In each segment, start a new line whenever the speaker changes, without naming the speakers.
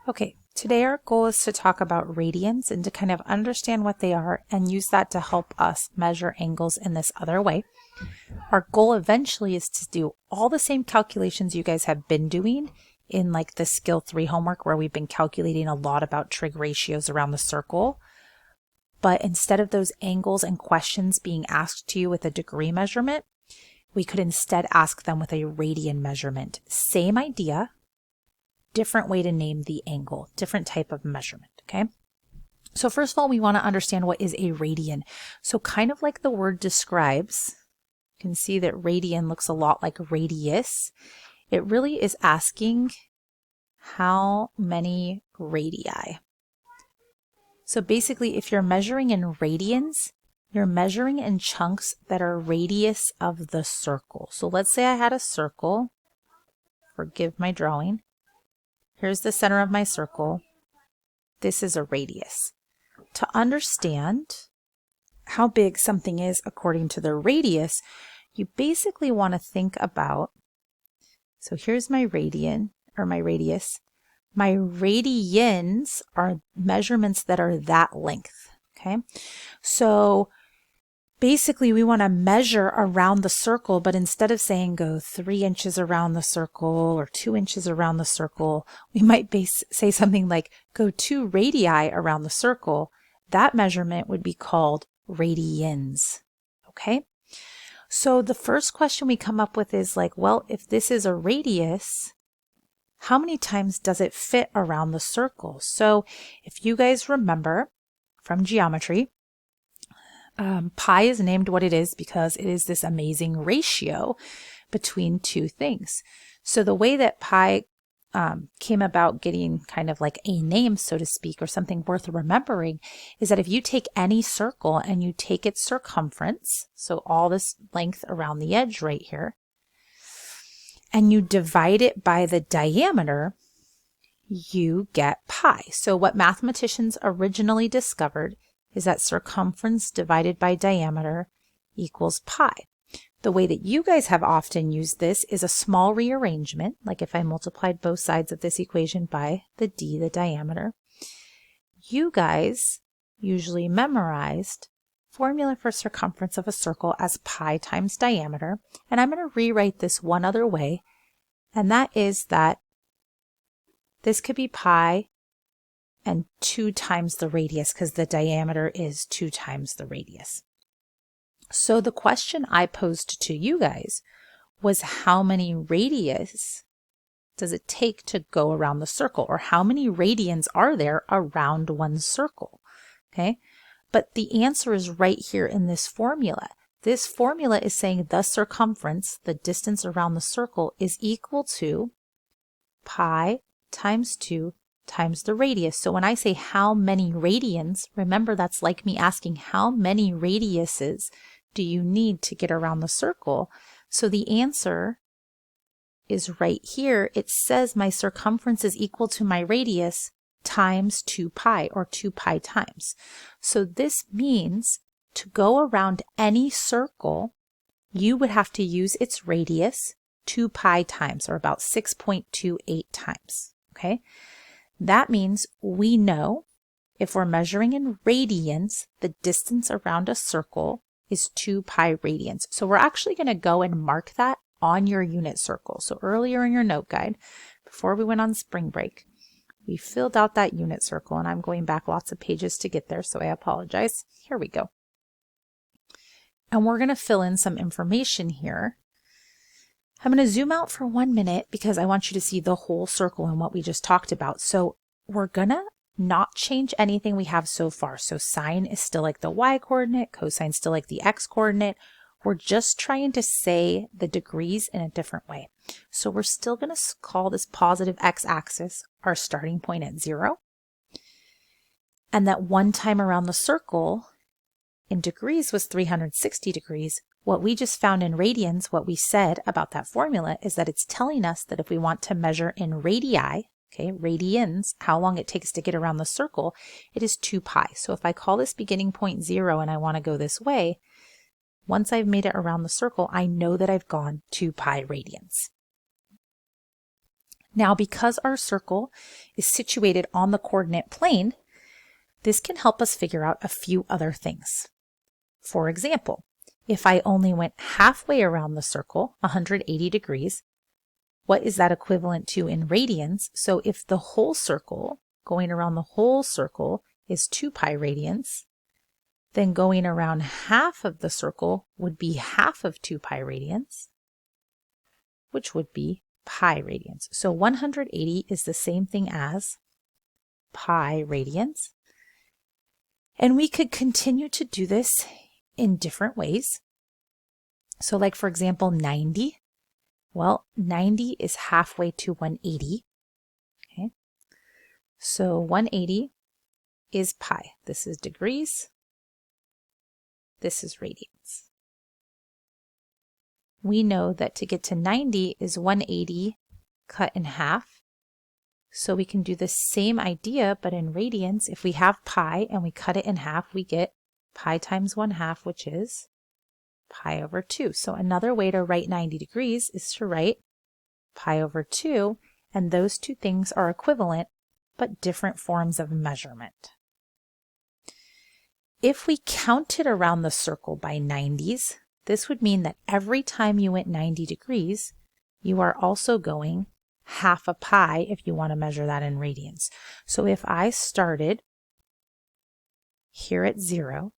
Okay, today our goal is to talk about radians and to kind of understand what they are and use that to help us measure angles in this other way. Our goal eventually is to do all the same calculations you guys have been doing in like the Skill 3 homework where we've been calculating a lot about trig ratios around the circle. But instead of those angles and questions being asked to you with a degree measurement, we could instead ask them with a radian measurement. Same idea, different way to name the angle, different type of measurement, okay? So first of all, we want to understand what is a radian. So kind of like the word describes, you can see that radian looks a lot like radius. It really is asking how many radii. So basically, if you're measuring in radians, you're measuring in chunks that are radius of the circle. So let's say I had a circle. Forgive my drawing. Here's the center of my circle. This is a radius. To understand how big something is according to the radius, you basically want to think about, so here's my radian, or my radius. My radians are measurements that are that length, okay? So basically we want to measure around the circle, but instead of saying go 3 inches around the circle or 2 inches around the circle, we might say something like go 2 radii around the circle. That measurement would be called radians, okay? So the first question we come up with is like, well, if this is a radius, how many times does it fit around the circle? So if you guys remember from geometry, pi is named what it is because it is this amazing ratio between two things. So the way that pi came about getting kind of like a name, so to speak, or something worth remembering, is that if you take any circle and you take its circumference, so all this length around the edge right here, and you divide it by the diameter, you get pi. So what mathematicians originally discovered is that circumference divided by diameter equals pi. The way that you guys have often used this is a small rearrangement, like if I multiplied both sides of this equation by the d, the diameter. You guys usually memorized formula for circumference of a circle as pi times diameter, and I'm going to rewrite this one other way, and that is that this could be pi and 2 times the radius because the diameter is 2 times the radius. So the question I posed to you guys was how many radius does it take to go around the circle, or how many radians are there around one circle? Okay, but the answer is right here in this formula. This formula is saying the circumference, the distance around the circle, is equal to pi times 2 times the radius. So when I say how many radians, remember that's like me asking how many radiuses do you need to get around the circle? So the answer is right here. It says my circumference is equal to my radius times 2 pi, or 2 pi times. So this means to go around any circle, you would have to use its radius 2 pi times, or about 6.28 times, okay? That means we know if we're measuring in radians, the distance around a circle is 2 pi radians. So we're actually going to go and mark that on your unit circle. So earlier in your note guide, before we went on spring break, we filled out that unit circle, and I'm going back lots of pages to get there, so I apologize. Here we go. And we're going to fill in some information here. I'm going to zoom out for 1 minute because I want you to see the whole circle and what we just talked about. So we're going to not change anything we have so far. So sine is still like the y coordinate, cosine still like the x coordinate. We're just trying to say the degrees in a different way. So we're still going to call this positive x-axis our starting point at 0. And that one time around the circle in degrees was 360 degrees. What we just found in radians, what we said about that formula, is that it's telling us that if we want to measure in radii, okay, radians, how long it takes to get around the circle, it is 2 pi. So if I call this beginning point 0 and I want to go this way, once I've made it around the circle, I know that I've gone 2 pi radians. Now, because our circle is situated on the coordinate plane, this can help us figure out a few other things. For example, if I only went halfway around the circle, 180 degrees, what is that equivalent to in radians? So if the whole circle, going around the whole circle, is 2 pi radians, then going around half of the circle would be half of 2 pi radians, which would be pi radians. So 180 is the same thing as pi radians. And we could continue to do this in different ways. So like, for example, 90. Well, 90 is halfway to 180. Okay. So 180 is pi. This is degrees. This is radians. We know that to get to 90 is 180 cut in half. So we can do the same idea, but in radians. If we have pi and we cut it in half, we get pi times 1/2, which is pi over 2. So another way to write 90 degrees is to write pi over 2, and those two things are equivalent, but different forms of measurement. If we counted around the circle by 90s, this would mean that every time you went 90 degrees, you are also going half a pi if you want to measure that in radians. So if I started here at 0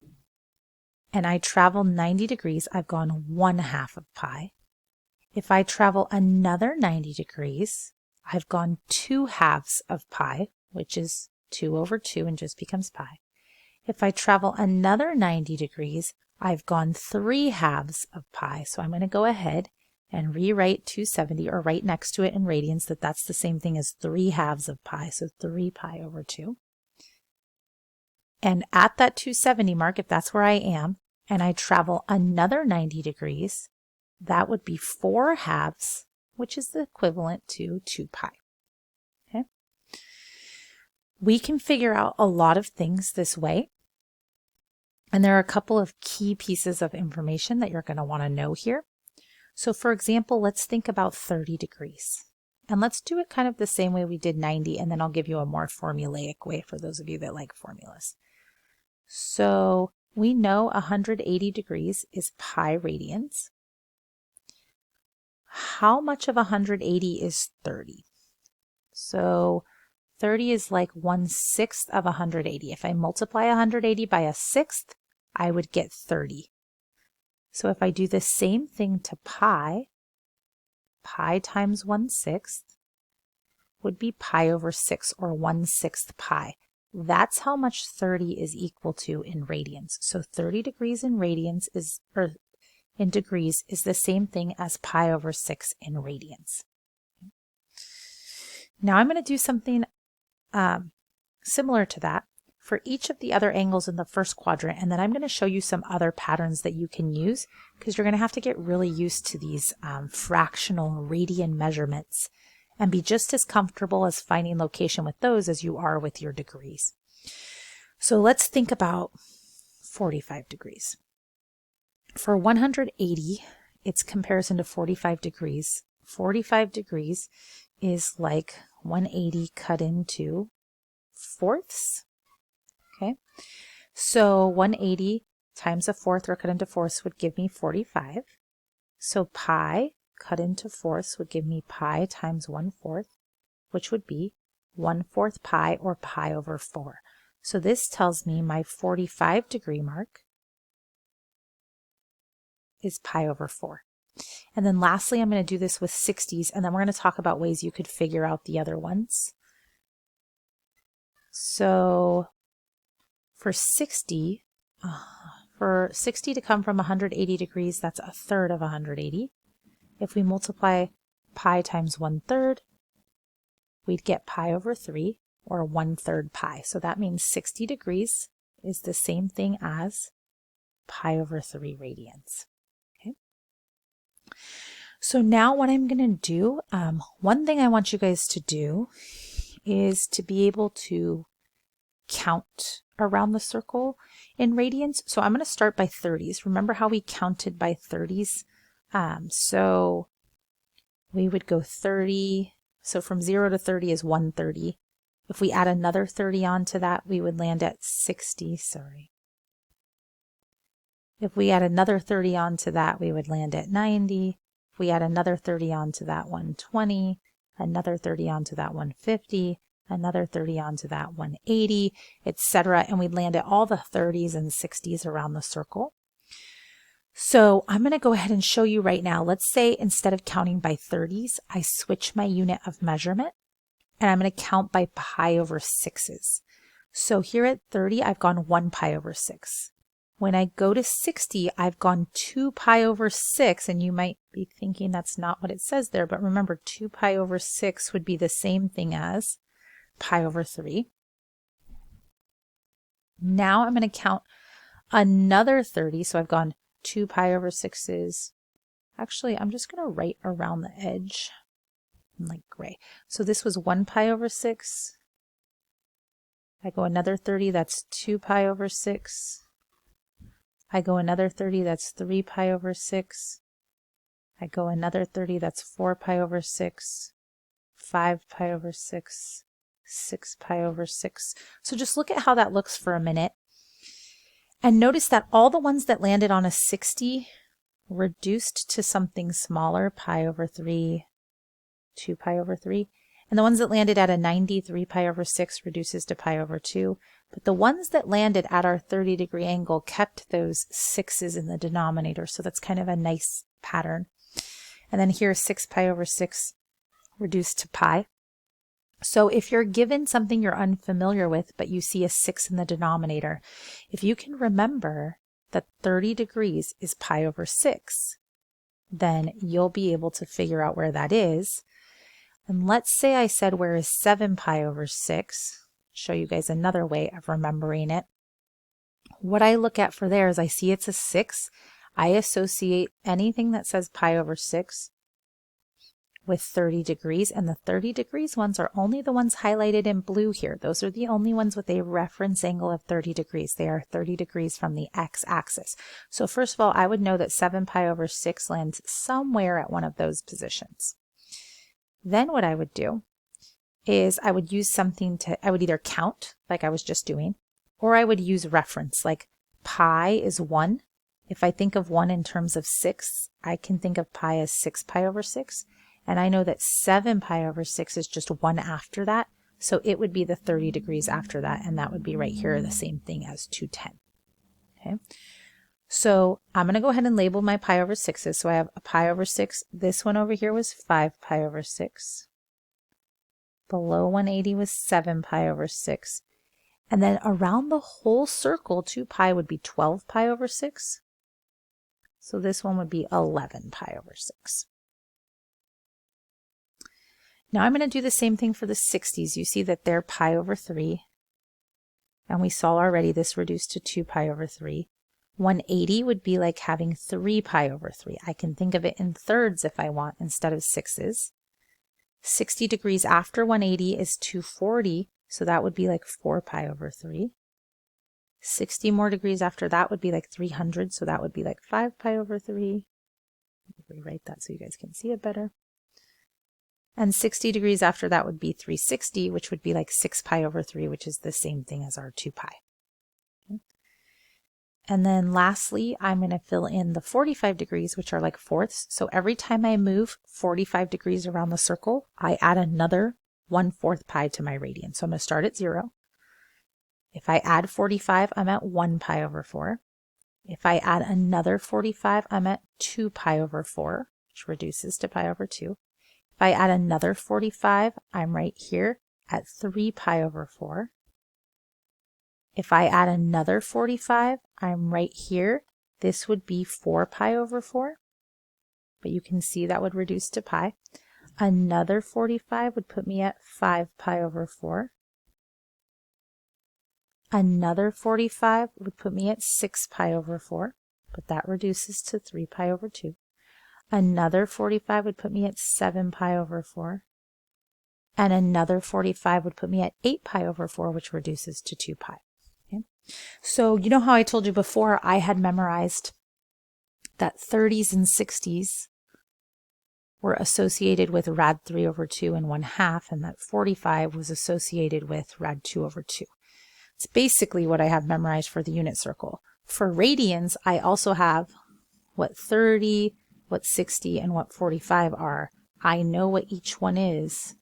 and I travel 90 degrees, I've gone 1/2 of pi. If I travel another 90 degrees, I've gone 2/2 of pi, which is 2 over 2 and just becomes pi. If I travel another 90 degrees, I've gone 3/2 of pi. So I'm going to go ahead and rewrite 270, or right next to it in radians, that's the same thing as 3/2 of pi, so 3 pi over 2. And at that 270 mark, if that's where I am, and I travel another 90 degrees, that would be 4/2, which is the equivalent to 2 pi. Okay? We can figure out a lot of things this way. And there are a couple of key pieces of information that you're going to want to know here. So for example, let's think about 30 degrees. And let's do it kind of the same way we did 90, and then I'll give you a more formulaic way for those of you that like formulas. So we know 180 degrees is pi radians. How much of 180 is 30? So 30 is like 1/6 of 180. If I multiply 180 by 1/6, I would get 30. So if I do the same thing to pi, pi times 1/6 would be pi over 6, or 1/6 pi. That's how much 30 is equal to in radians. So 30 degrees in radians is, or in degrees, is the same thing as pi over 6 in radians. Now I'm going to do something similar to that for each of the other angles in the first quadrant, and then I'm going to show you some other patterns that you can use, because you're going to have to get really used to these fractional radian measurements and be just as comfortable as finding location with those as you are with your degrees. So let's think about 45 degrees. For 180, its comparison to 45 degrees. 45 degrees is like 180 cut into fourths. Okay, so 180 times a fourth, or cut into fourths, would give me 45. So pi cut into fourths would give me pi times 1/4, which would be 1/4 pi, or pi over 4. So this tells me my 45 degree mark is pi over 4. And then lastly, I'm going to do this with 60s, and then we're going to talk about ways you could figure out the other ones. So for 60 to come from 180 degrees, that's 1/3 of 180. If we multiply pi times 1/3, we'd get pi over 3, or 1/3 pi. So that means 60 degrees is the same thing as pi over 3 radians. Okay. So now what I'm going to do, one thing I want you guys to do is to be able to count around the circle in radians. So I'm going to start by 30s. Remember how we counted by 30s? So we would go 30, So from 0 to 30 is 130. If we add another 30 onto that, we would land at 60, sorry. If we add another 30 onto that, we would land at 90. If we add another 30 onto that, 120, another 30 onto that, 150, another 30 onto that, 180, etc. And we'd land at all the 30s and 60s around the circle. So I'm going to go ahead and show you right now. Let's say instead of counting by 30s, I switch my unit of measurement and I'm going to count by pi over 6s. So here at 30, I've gone 1 pi over 6. When I go to 60, I've gone 2 pi over 6, and you might be thinking that's not what it says there, but remember 2 pi over 6 would be the same thing as pi over 3. Now I'm going to count another 30, so I've gone 2 pi over 6s. Actually, I'm just going to write around the edge in like gray. So this was 1 pi over 6. I go another 30, that's 2 pi over 6. I go another 30, that's 3 pi over 6. I go another 30, that's 4 pi over 6. 5 pi over 6. 6 pi over 6. So just look at how that looks for a minute. And notice that all the ones that landed on a 60 reduced to something smaller, pi over 3, 2 pi over 3. And the ones that landed at a 90, 3 pi over 6 reduces to pi over 2. But the ones that landed at our 30-degree angle kept those 6's in the denominator. So that's kind of a nice pattern. And then here 6 pi over 6 reduced to pi. So if you're given something you're unfamiliar with, but you see a 6 in the denominator, if you can remember that 30 degrees is pi over 6, then you'll be able to figure out where that is. And let's say I said, where is 7 pi over 6? Show you guys another way of remembering it. What I look at for there is I see it's a 6. I associate anything that says pi over 6 with 30 degrees, and the 30 degrees ones are only the ones highlighted in blue here. Those are the only ones with a reference angle of 30 degrees. They are 30 degrees from the x-axis. So first of all, I would know that 7 pi over 6 lands somewhere at one of those positions. Then what I would do is I would use something I would either count, like I was just doing, or I would use reference, like pi is 1. If I think of 1 in terms of 6, I can think of pi as 6 pi over 6. And I know that 7 pi over 6 is just 1 after that. So it would be the 30 degrees after that, and that would be right here, the same thing as 210. Okay. So I'm going to go ahead and label my pi over 6's. So I have a pi over 6. This one over here was 5 pi over 6. Below 180 was 7 pi over 6. And then around the whole circle, 2 pi would be 12 pi over 6. So this one would be 11 pi over 6. Now I'm going to do the same thing for the 60s. You see that they're pi over 3. And we saw already this reduced to 2 pi over 3. 180 would be like having 3 pi over 3. I can think of it in thirds if I want instead of 6's. 60 degrees after 180 is 240, so that would be like 4 pi over 3. 60 more degrees after that would be like 300, so that would be like 5 pi over 3. Rewrite that so you guys can see it better. And 60 degrees after that would be 360, which would be like 6 pi over 3, which is the same thing as our 2 pi. Okay. And then lastly, I'm going to fill in the 45 degrees, which are like fourths. So every time I move 45 degrees around the circle, I add another 1/4 pi to my radian. So I'm going to start at 0. If I add 45, I'm at 1 pi over 4. If I add another 45, I'm at 2 pi over 4, which reduces to pi over 2. If I add another 45, I'm right here at 3 pi over 4. If I add another 45, I'm right here. This would be 4 pi over 4, but you can see that would reduce to pi. Another 45 would put me at 5 pi over 4. Another 45 would put me at 6 pi over 4, but that reduces to 3 pi over 2. Another 45 would put me at 7 pi over 4. And another 45 would put me at 8 pi over 4, which reduces to 2 pi. Okay. So you know how I told you before I had memorized that 30s and 60s were associated with rad 3 over 2 and 1/2, and that 45 was associated with rad 2 over 2. It's basically what I have memorized for the unit circle. For radians, I also have what 30, what 60, and what 45 are. I know what each one is,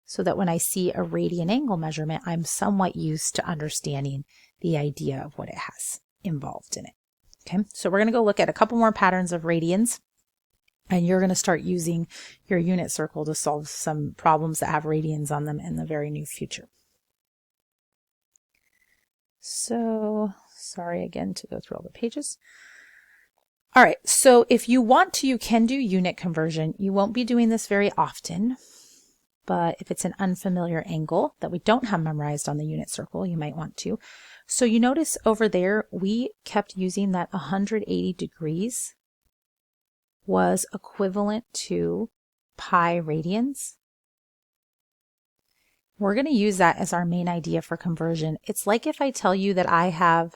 so that when I see a radian angle measurement, I'm somewhat used to understanding the idea of what it has involved in it. Okay, so we're going to go look at a couple more patterns of radians, and you're going to start using your unit circle to solve some problems that have radians on them in the very near future. So, sorry again to go through all the pages. All right, so if you want to, you can do unit conversion. You won't be doing this very often, but if it's an unfamiliar angle that we don't have memorized on the unit circle, you might want to. So you notice over there, we kept using that 180 degrees was equivalent to pi radians. We're going to use that as our main idea for conversion. It's like if I tell you that I have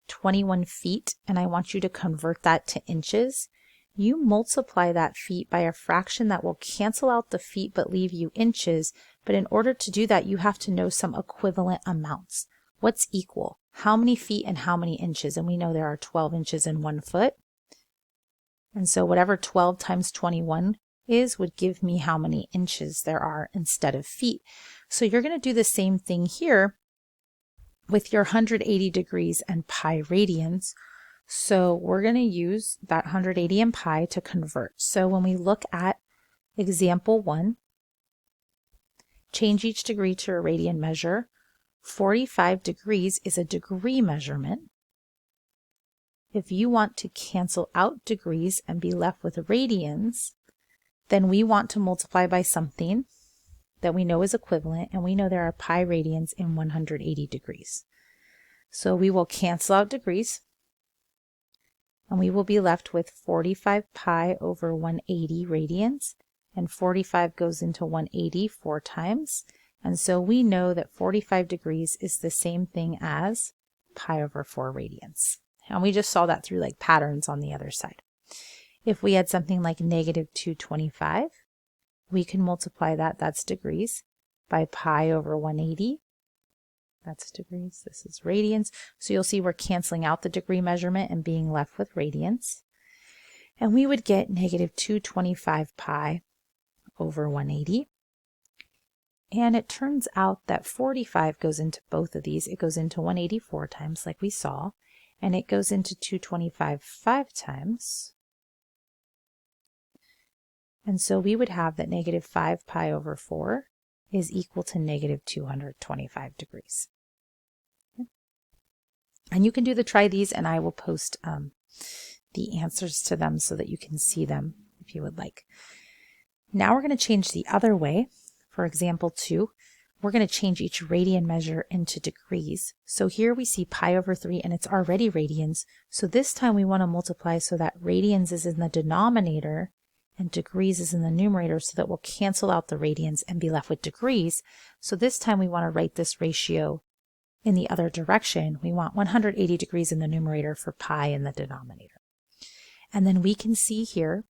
21 feet and I want you to convert that to inches. You multiply that feet by a fraction that will cancel out the feet but leave you inches. But in order to do that, you have to know some equivalent amounts. What's equal? How many feet and how many inches? And we know there are 12 inches in 1 foot. And so whatever 12 times 21 is would give me how many inches there are instead of feet. So you're going to do the same thing here with your 180 degrees and pi radians. So we're going to use that 180 and pi to convert. So when we look at example 1, change each degree to a radian measure. 45 degrees is a degree measurement. If you want to cancel out degrees and be left with radians, then we want to multiply by something that we know is equivalent, and we know there are pi radians in 180 degrees. So we will cancel out degrees, and we will be left with 45 pi over 180 radians, and 45 goes into 180 4 times, and so we know that 45 degrees is the same thing as pi over 4 radians. And we just saw that through like patterns on the other side. If we had something like negative 225, we can multiply that, that's degrees, by pi over 180. That's degrees, this is radians. So you'll see we're canceling out the degree measurement and being left with radians. And we would get negative 225 pi over 180. And it turns out that 45 goes into both of these. It goes into 180 4 times like we saw, and it goes into 225 5 times. And so we would have that negative 5 pi over 4 is equal to negative 225 degrees. Okay. And you can do the try these, and I will post the answers to them so that you can see them if you would like. Now we're going to change the other way. For example 2, we're going to change each radian measure into degrees. So here we see pi over 3, and it's already radians. So this time we want to multiply so that radians is in the denominator and degrees is in the numerator, so that we'll cancel out the radians and be left with degrees. So this time we want to write this ratio in the other direction. We want 180 degrees in the numerator for pi in the denominator. And then we can see here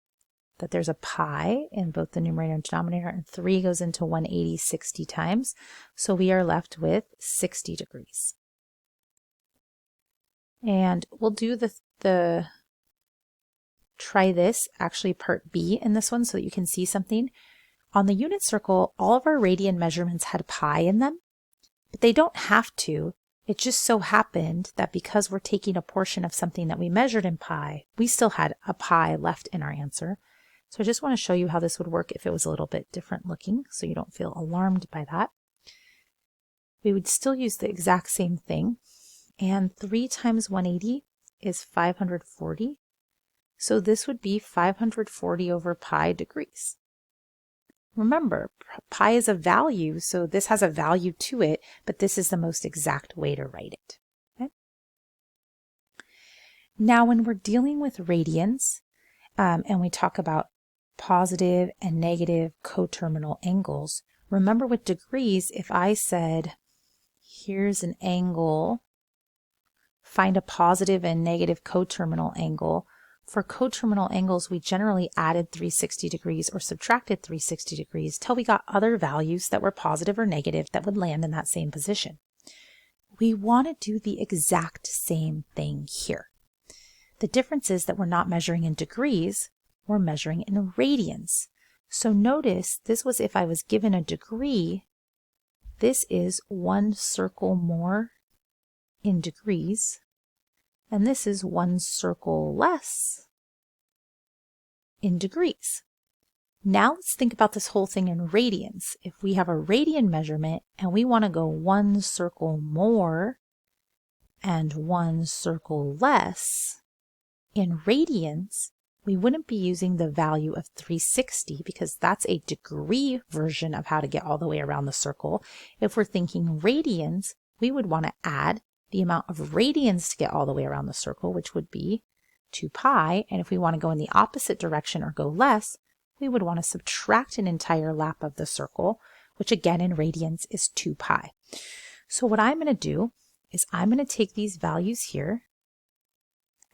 that there's a pi in both the numerator and denominator, and 3 goes into 180 60 times. So we are left with 60 degrees. And we'll do the try this, actually part B in this one, so that you can see something. On the unit circle, all of our radian measurements had pi in them, but they don't have to. It just so happened that because we're taking a portion of something that we measured in pi, we still had a pi left in our answer. So I just want to show you how this would work if it was a little bit different looking, so you don't feel alarmed by that. We would still use the exact same thing, and 3 times 180 is 540. So this would be 540 over pi degrees. Remember, pi is a value, so this has a value to it, but this is the most exact way to write it. Okay? Now, when we're dealing with radians, and we talk about positive and negative coterminal angles, remember with degrees, if I said, here's an angle, find a positive and negative coterminal angle, For coterminal angles, we generally added 360 degrees or subtracted 360 degrees till we got other values that were positive or negative that would land in that same position. We want to do the exact same thing here. The difference is that we're not measuring in degrees, we're measuring in radians. So notice this was if I was given a degree. This is 1 circle more in degrees, and this is 1 circle less in degrees. Now let's think about this whole thing in radians. If we have a radian measurement and we want to go 1 circle more and 1 circle less, in radians, we wouldn't be using the value of 360 because that's a degree version of how to get all the way around the circle. If we're thinking radians, we would want to add the amount of radians to get all the way around the circle, which would be 2 pi. And if we want to go in the opposite direction or go less, we would want to subtract an entire lap of the circle, which again in radians is 2 pi. So what I'm going to do is I'm going to take these values here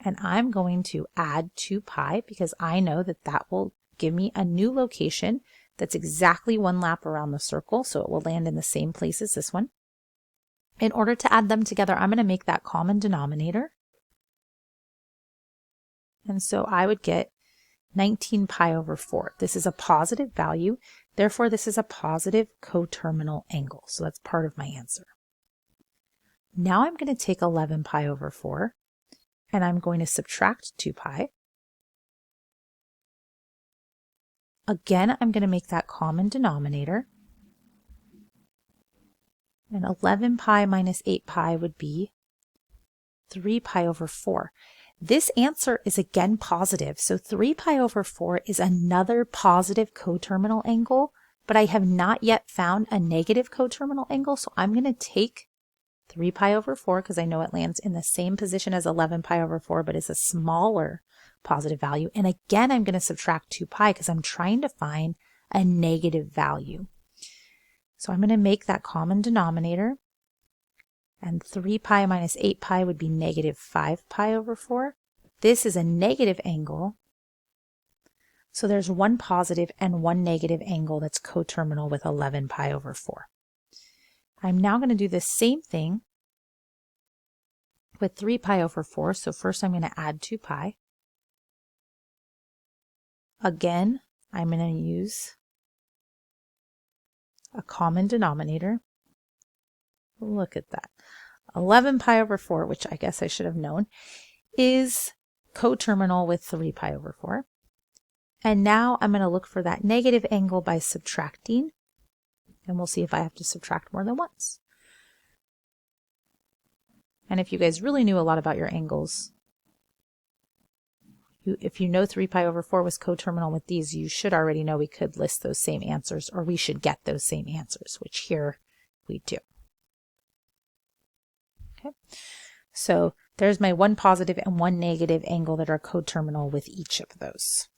and I'm going to add 2 pi because I know that that will give me a new location that's exactly 1 lap around the circle, so it will land in the same place as this one. In order to add them together, I'm going to make that common denominator. And so I would get 19 pi over 4. This is a positive value, therefore this is a positive coterminal angle. So that's part of my answer. Now I'm going to take 11 pi over 4 and I'm going to subtract 2 pi. Again, I'm going to make that common denominator. And 11 pi minus 8 pi would be 3 pi over 4. This answer is again positive, so 3 pi over 4 is another positive coterminal angle, but I have not yet found a negative coterminal angle, so I'm going to take 3 pi over 4 because I know it lands in the same position as 11 pi over 4, but is a smaller positive value. And again, I'm going to subtract 2 pi because I'm trying to find a negative value. So I'm going to make that common denominator. And 3 pi minus 8 pi would be negative 5 pi over 4. This is a negative angle. So there's 1 positive and 1 negative angle that's coterminal with 11 pi over 4. I'm now going to do the same thing with 3 pi over 4. So first I'm going to add 2 pi. Again, I'm going to use a common denominator. Look at that. 11 pi over 4, which I guess I should have known, is coterminal with 3 pi over 4. And now I'm going to look for that negative angle by subtracting. And we'll see if I have to subtract more than once. And if you guys really knew a lot about your angles, if you know 3 pi over 4 was coterminal with these, you should already know we could list those same answers, or we should get those same answers, which here we do. Okay, so there's my 1 positive and 1 negative angle that are coterminal with each of those.